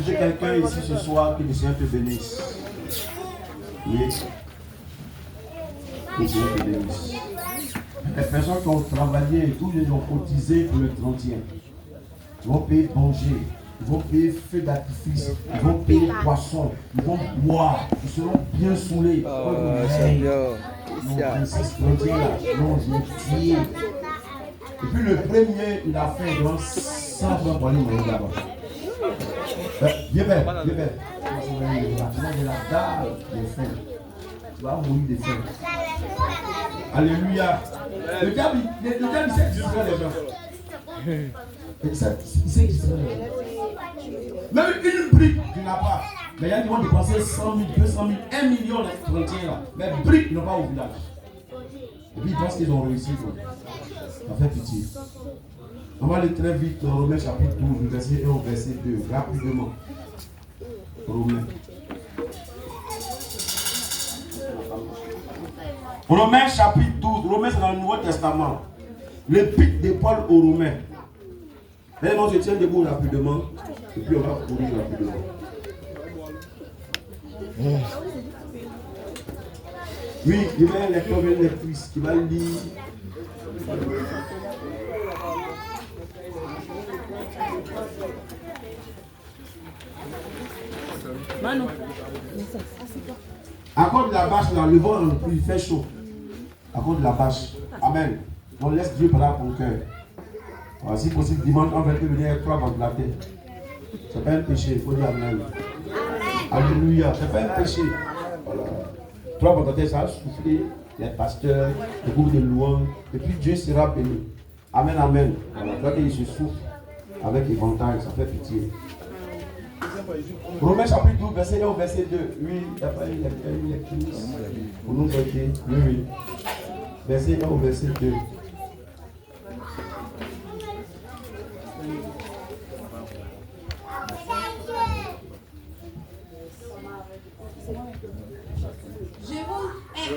j'ai quelqu'un ici ce soir, que le Seigneur te bénisse. Oui. Que le Seigneur te bénisse. Les personnes qui ont travaillé et tout, ils ont cotisé pour le 30e. Ils vont payer manger, ils vont payer feu d'artifice, ils vont payer poisson, ils vont boire, ils seront bien saoulés. Non, je l'ai tué. Et puis le premier, il a fait dans 100 francs pour aller manger là-bas. Viens vers. Il a la dalle de faim. Tu vas mourir de faim. Alléluia. Le diable, il sait distraire les gens. Il sait distraire les gens. Même une brique, tu n'as pas. Mais il y a qui vont dépenser 100 000, 200 000, 1 million dans les frontières là. Mais briques, ils n'ont pas au village. Et puis ils pensent qu'ils ont réussi. Ça fait pitié. On va aller très vite dans Romains chapitre 12, verset 1 au verset 2. Rapidement. Romains. Romains chapitre 12. Romains c'est dans le Nouveau Testament. L'épître de Paul aux Romains. Maintenant je tiens debout rapidement. Et puis on va courir rapidement. Oui, il y a un lecteur et une lectrice qui va lire. Manu. À cause de la bâche, là, le vent, il fait chaud. À cause de la bâche. Amen. On laisse Dieu parler à ton cœur. Alors, si possible, dimanche, on va venir 3 ventilateurs. Ce n'est pas un péché, il faut dire Amen. Alléluia, ce n'est pas un péché. Voilà. 3 ventilateurs, ça a soufflé. Les pasteurs, les groupes de louanges. Et puis Dieu sera béni. Amen, amen. Voilà. Toi, il se souffle avec éventail, ça fait pitié. Romains chapitre 12, verset 1 au verset 2. Oui, il n'y a pas une lecture. Pour nous aider. Oui. Verset 1 au verset 2. Je vous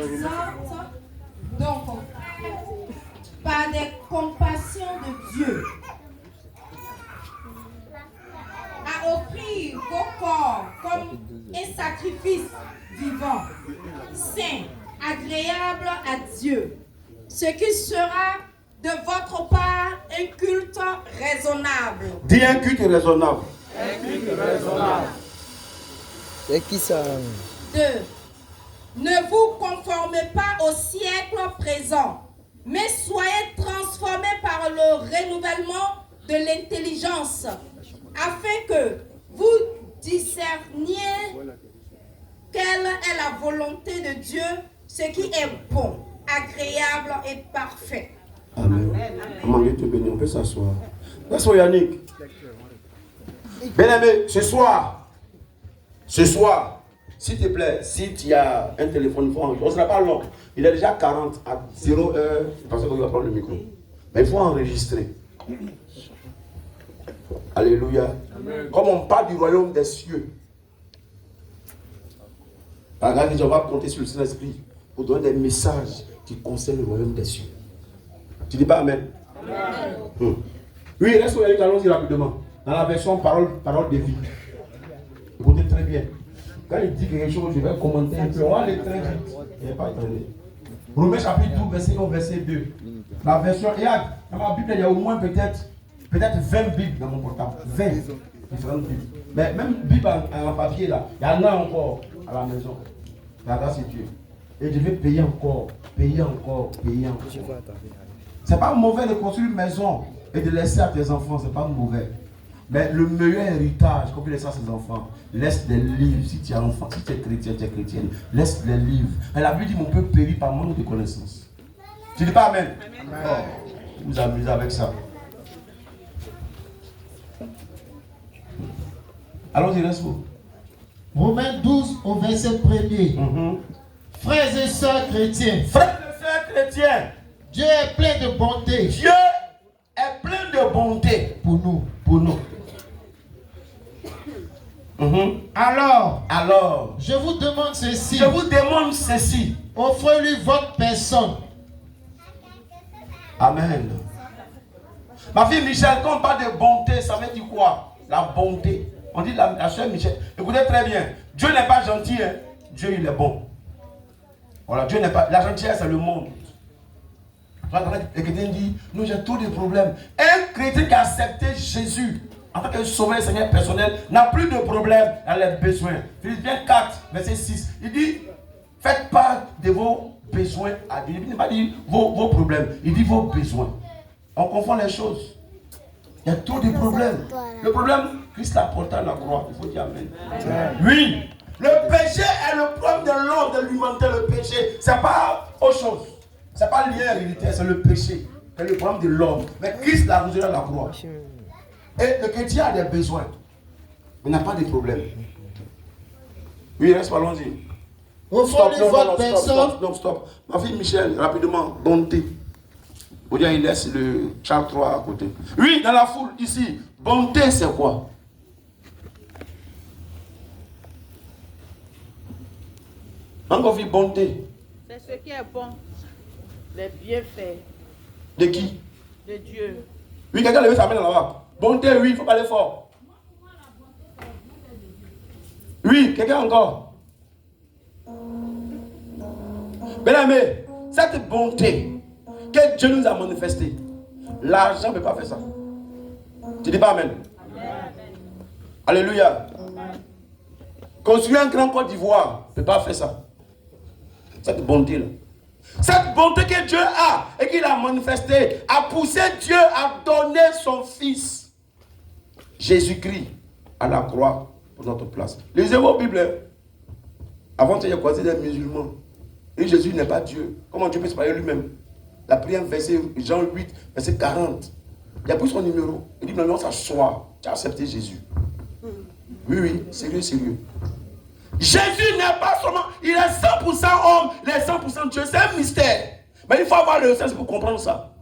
exhorte donc par des compassions de Dieu à offrir vos corps comme un sacrifice vivant, saint, agréable à Dieu, ce qui sera de votre part un culte raisonnable. Dis un culte raisonnable. Un culte raisonnable. C'est qui ça? 2. Ne vous conformez pas au siècle présent, mais soyez transformés par le renouvellement de l'intelligence, afin que vous discerniez quelle est la volonté de Dieu, ce qui est bon, agréable et parfait. Amen. Comment Dieu te bénit, on peut s'asseoir. S'asseoir Yannick. Bien-aimé, ce soir, s'il te plaît, si tu as un téléphone, on ne sera pas long. Il est déjà 40 à 0 heure. Je pensais qu'on va prendre le micro. Mais il faut enregistrer. Alléluia. Amen. Comme on parle du royaume des cieux. Par exemple, on va compter sur le Saint-Esprit pour donner des messages qui concernent le royaume des cieux. Tu dis pas Amen. Amen. Oui, reste avec allons-y rapidement. Dans la version parole de vie. Écoutez très bien. Quand il dit quelque chose, je vais commenter un peu. On va aller très vite. Il n'est pas traîné. Romains chapitre 12, verset 1, verset 2. La version, dans ma Bible, il y a au moins peut-être 20 Bibles dans mon portable. 20 différentes Bibles. Mais même Bible en papier là, il y en a encore à la maison. La grâce de Dieu. Et je vais payer encore. C'est pas mauvais de construire une maison et de laisser à tes enfants, c'est pas mauvais. Mais le meilleur héritage qu'on peut laisser à ses enfants, laisse des livres. Si tu es enfant, si tu es chrétien, tu es chrétienne, laisse des livres. Et la Bible dit mon peuple périt par manque de connaissances. Tu dis pas Amen? Amen. Oh, vous amusez avec ça. Allons-y, reste-vous. Romains 12 au verset 1er. Frères et sœurs chrétiens. Frères et sœurs chrétiens. Dieu est plein de bonté. Dieu est plein de bonté pour nous. Alors, je vous demande ceci. Offrez-lui votre personne. Amen. Ma fille Michel, quand on parle de bonté, ça veut dire quoi? La bonté. On dit la soeur Michel. Écoutez très bien. Dieu n'est pas gentil. Hein. Dieu, il est bon. Voilà, Dieu n'est pas. La gentillesse, c'est le monde. Les chrétiens disent, nous j'ai tous des problèmes. Un chrétien qui a accepté Jésus en tant que sauveur et Seigneur personnel n'a plus de problème dans les besoins. Philippiens 4, verset 6. Il dit, faites part de vos besoins à Dieu. Il ne dit pas dire vos problèmes, il dit vos besoins. On confond les choses. Il y a tous des problèmes. Le problème, Christ l'a porté à la croix. Il faut dire Amen. Oui. Le péché est le problème de l'homme, de l'humanité. Le péché, c'est pas autre chose. C'est pas lié à l'hérédité, c'est le péché. C'est le problème de l'homme. Mais Christ l'a résolu à la croix. Et le chrétien a des besoins. Il n'a pas de problème. Oui, reste, allons-y. Au fond de votre personne. Stop. Ma fille Michel, rapidement, bonté. Vous dire, il laisse le char 3 à côté. Oui, dans la foule, ici. Bonté, c'est quoi? Encore vie, bonté. C'est ce qui est bon. Les bienfaits. De qui? De Dieu. Oui, quelqu'un lève sa main dans la bas. Bonté, oui, il faut parler fort. Oui, quelqu'un encore. Bien-aimé, cette bonté que Dieu nous a manifestée, l'argent ne peut pas faire ça. Tu dis pas Amen. Amen. Alléluia. Amen. Construire un grand Côte d'Ivoire ne peut pas faire ça. Cette bonté-là. Cette bonté que Dieu a et qu'il a manifestée a poussé Dieu à donner son Fils, Jésus-Christ, à la croix pour notre place. Lisez vos Bibles. Avant, tu as croisé des musulmans. Et Jésus n'est pas Dieu. Comment Dieu peut se parler lui-même? La prière, verset Jean 8, verset 40. Il a pris son numéro. Il dit, non, s'assoit. Tu as accepté Jésus. Oui, sérieux. Jésus n'est pas seulement, il est 100% homme, il est 100% Dieu. C'est un mystère. Mais il faut avoir le sens pour comprendre ça.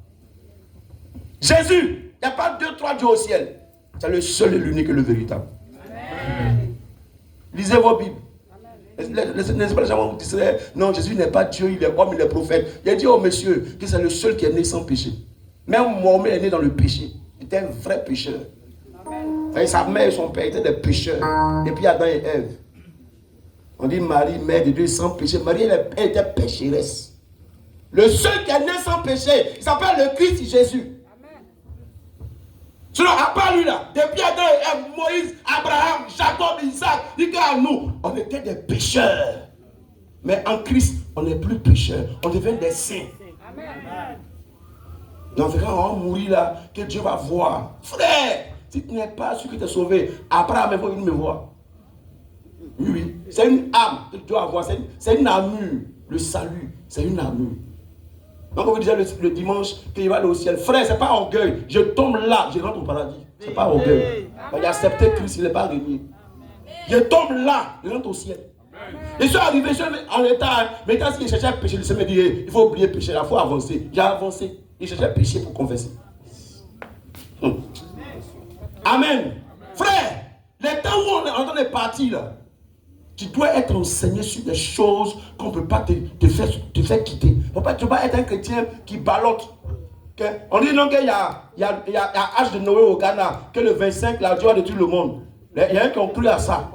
Jésus, il n'y a pas 2, 3 dieux au ciel. C'est le seul et l'unique et le véritable. Amen. Lisez vos Bibles. N'est-ce pas les gens qui disent, non, Jésus n'est pas Dieu, il est homme, il est prophète. Il a dit au monsieur que c'est le seul qui est né sans péché. Même Mohamed est né dans le péché. Il était un vrai pécheur. Et sa mère et son père étaient des pécheurs. Et puis Adam et Ève. On dit Marie, mère de Dieu sans péché. Marie, elle était pécheresse. Le seul qui est né sans péché, il s'appelle le Christ Jésus. Sinon, à part lui là, depuis Adam et Ève, Moïse, Abraham, Jacob, Isaac, à nous, on était des pécheurs. Mais en Christ, on n'est plus pécheurs, on devient des saints. Amen. Donc quand on va mourir là, que Dieu va voir. Frère, si tu n'es pas celui qui t'a sauvé, Abraham, il faut venir me voir. Oui, c'est une âme que tu dois avoir, c'est une armure. Le salut, c'est une armure. Donc on vous disait le dimanche qu'il va aller au ciel. Frère, c'est pas orgueil. Je tombe là, je rentre au paradis. C'est pas orgueil. Il a accepté Christ, il n'est pas régné. Je tombe là, je rentre au ciel. Je suis arrivé en état, mais quand il cherchait à pécher, il me dit, il faut oublier le péché, il faut avancer. J'ai avancé. Il cherchait à pécher pour confesser. Amen. Frère, les temps où on est en train de partir là, tu dois être enseigné sur des choses qu'on ne peut pas te faire quitter. Tu ne peux pas être un chrétien qui ballotte. Okay? On dit non qu'il y a l'âge de Noé au Ghana, que le 25, là, Dieu va détruire le monde. Il y a un qui ont cru à ça.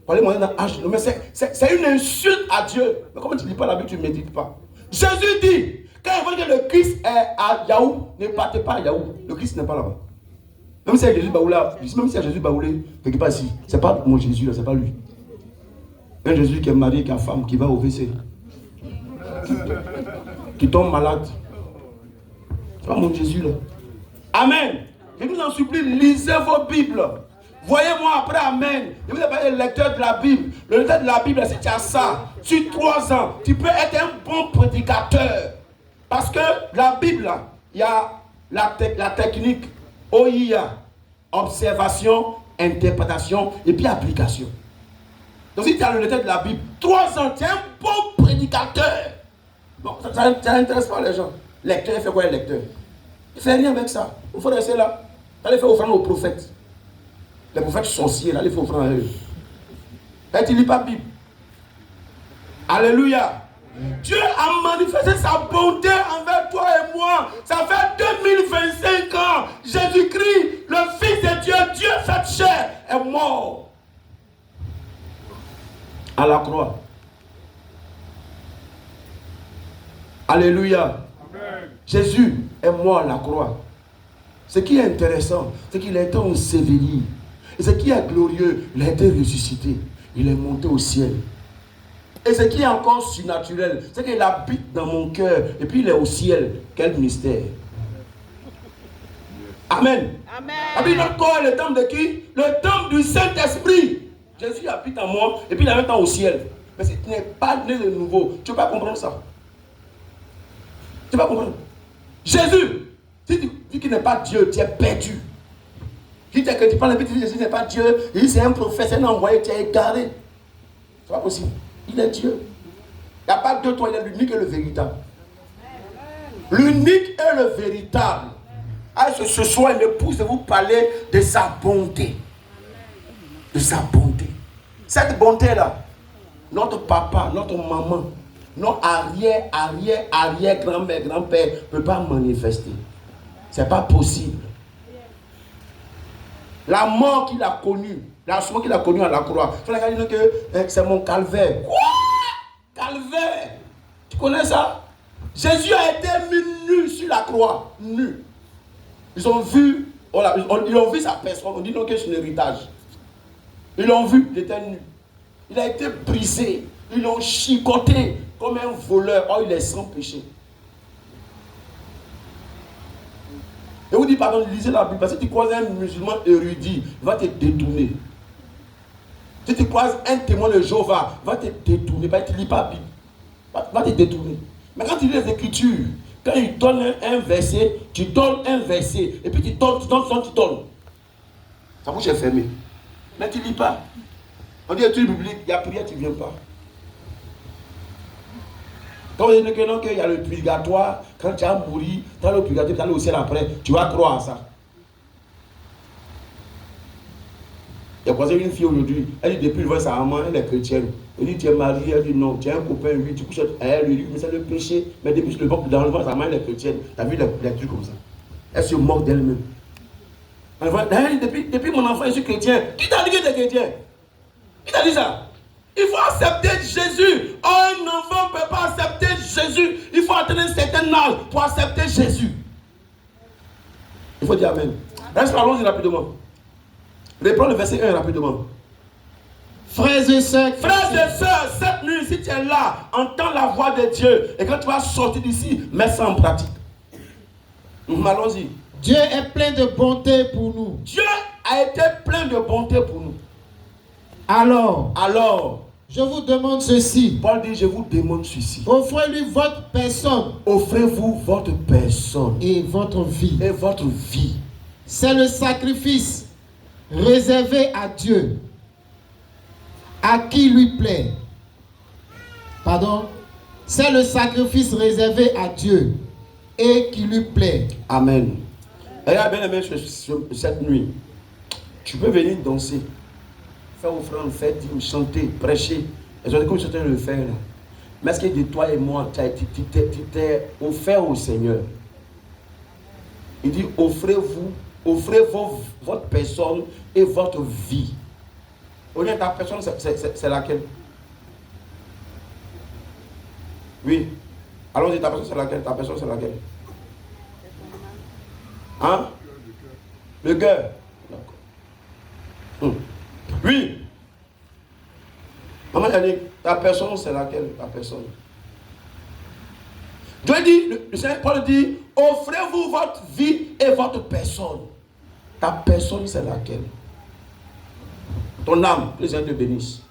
Parlez-moi d'un âge de Noé. Mais c'est une insulte à Dieu. Mais comment tu ne lis pas la Bible, tu ne médites pas. Jésus dit, quand il veut que le Christ est à Yahoo, ne partez pas à Yahoo. Le Christ n'est pas là-bas. Même si c'est Jésus Baoulé, même si c'est Jésus Baoulé, quelque part ici, ce n'est pas mon Jésus, là, ce n'est pas lui. Un Jésus qui est marié, qui a femme, qui va au WC, qui tombe malade. C'est pas mon Jésus là. Amen. Je vous en supplie, lisez vos Bibles. Voyez-moi après, Amen. Je vous ai parlé du lecteur de la Bible. Le lecteur de la Bible, c'est tu as ça. Sur 3 ans, tu peux être un bon prédicateur. Parce que la Bible, là, il y a la technique OIA, observation, interprétation et puis application. Donc si tu as le lecteur de la Bible, 3 ans, tu es un bon prédicateur. Bon, ça n'intéresse pas les gens. Lecteur, il fait quoi le lecteur? Il ne fait rien avec ça. Il faut rester là. Il faut offrande aux prophètes. Les prophètes sorciers, là, il faut offrande à eux. Et tu ne lis pas la Bible. Alléluia. Dieu a manifesté sa bonté envers toi et moi. Ça fait 2025 ans. Jésus-Christ, le Fils de Dieu, Dieu fait chair, est à la croix. Alléluia. Amen. Jésus est mort à la croix. Ce qui est intéressant, c'est qu'il a été enseveli. Et ce qui est glorieux, il a été ressuscité. Il est monté au ciel. Et ce qui est encore surnaturel, c'est qu'il habite dans mon cœur. Et puis il est au ciel. Quel mystère. Amen. Amen. Notre corps est le temple de qui? Le temple du Saint-Esprit. Jésus habite en moi. Et puis il est maintenant au ciel. Mais tu n'es pas né de nouveau. Tu ne peux pas comprendre ça. Tu ne peux pas comprendre. Jésus, si tu dis qu'il n'est pas Dieu, tu es perdu. Si tu parles de Jésus n'est pas Dieu, il dit c'est un prophète, c'est un envoyé, tu es égaré. C'est pas possible. Il est Dieu. Il n'y a pas de toi, il est l'unique et le véritable. L'unique et le véritable. Ce soir, il me pousse de vous parler de sa bonté. De sa bonté. Cette bonté-là, notre papa, notre maman, notre arrière, grand-mère, grand-père ne peut pas manifester. Ce n'est pas possible. La mort qu'il a connue, la mort qu'il a connue à la croix, il faut dire que c'est mon calvaire. Quoi? Calvaire? Tu connais ça? Jésus a été mis nu sur la croix. Nu. Ils ont vu, ils ont vu sa personne. On dit non que c'est un héritage. Ils l'ont vu, il était nu. Il a été brisé. Ils l'ont chicoté comme un voleur. Oh, il est sans péché. Et vous dites, pardon, lisez la Bible. Parce que si tu croises un musulman érudit, il va te détourner. Si tu croises un témoin de Jéhovah, il va te détourner. Tu ne lis pas la Bible. Il va te détourner. Mais quand tu lis les Écritures, quand il donne un verset, tu donnes un verset. Et puis tu donnes. Sa bouche est fermée. Mais tu ne lis pas. On dit études bibliques, il y a prière, tu ne viens pas. Quand on dit qu'il y a le purgatoire, quand tu as mouru, tu as le purgatoire, tu as le ciel après, tu vas croire à ça. J'ai croisé une fille aujourd'hui, elle dit depuis le voit sa maman, elle est chrétienne. Elle dit tu es mariée, elle dit non, tu as un copain, oui, tu couches avec elle, lui dit mais c'est le péché. Mais depuis le bord dans le ventre, sa maman elle est chrétienne. Tu as vu les trucs comme ça. Elle se moque d'elle-même. Elle dit depuis mon enfant je suis chrétien. Qui t'a dit que tu es chrétien? Qui t'a dit ça? Il faut accepter Jésus. Un enfant ne peut pas accepter Jésus. Il faut atteindre un certain âge pour accepter Jésus. Il faut dire Amen. Allons-y rapidement. Reprends le verset 1 rapidement. Frères et sœurs, cette nuit, si tu es là, entends la voix de Dieu. Et quand tu vas sortir d'ici, mets ça en pratique. Allons-y. Dieu est plein de bonté pour nous. Dieu a été plein de bonté pour nous. Alors, je vous demande ceci. Paul dit, je vous demande ceci. Offrez-lui votre personne. Offrez-vous votre personne. Et votre vie. Et votre vie. C'est le sacrifice réservé à Dieu. À qui lui plaît. Pardon. C'est le sacrifice réservé à Dieu. Et qui lui plaît. Amen. Regarde bien aimé cette nuit. Tu peux venir danser. Faire offrande, faire dîme, chanter, prêcher. Et je dis comme je suis en train de le faire là. Mais est-ce que de toi et moi, tu t'es offert au Seigneur? Il dit offrez votre personne et votre vie. Au lieu de ta personne, c'est laquelle? Oui. Allons-y, ta personne c'est laquelle? Ta personne c'est laquelle? Hein? Le cœur. D'accord. Oui. Maman a dit, ta personne c'est laquelle? Ta personne. Dieu dit, le Seigneur Paul dit, offrez-vous votre vie et votre personne. Ta personne c'est laquelle? Ton âme, que le Seigneur te bénisse.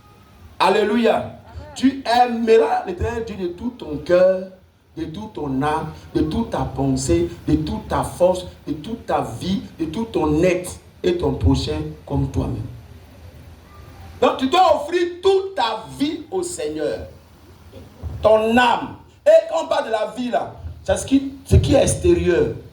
Alléluia. Tu aimeras l'Éternel Dieu de tout ton cœur, de toute ton âme, de toute ta pensée, de toute ta force, de toute ta vie, de tout ton être et ton prochain comme toi-même. Donc tu dois offrir toute ta vie au Seigneur. Ton âme. Et quand on parle de la vie là, c'est ce qui est extérieur.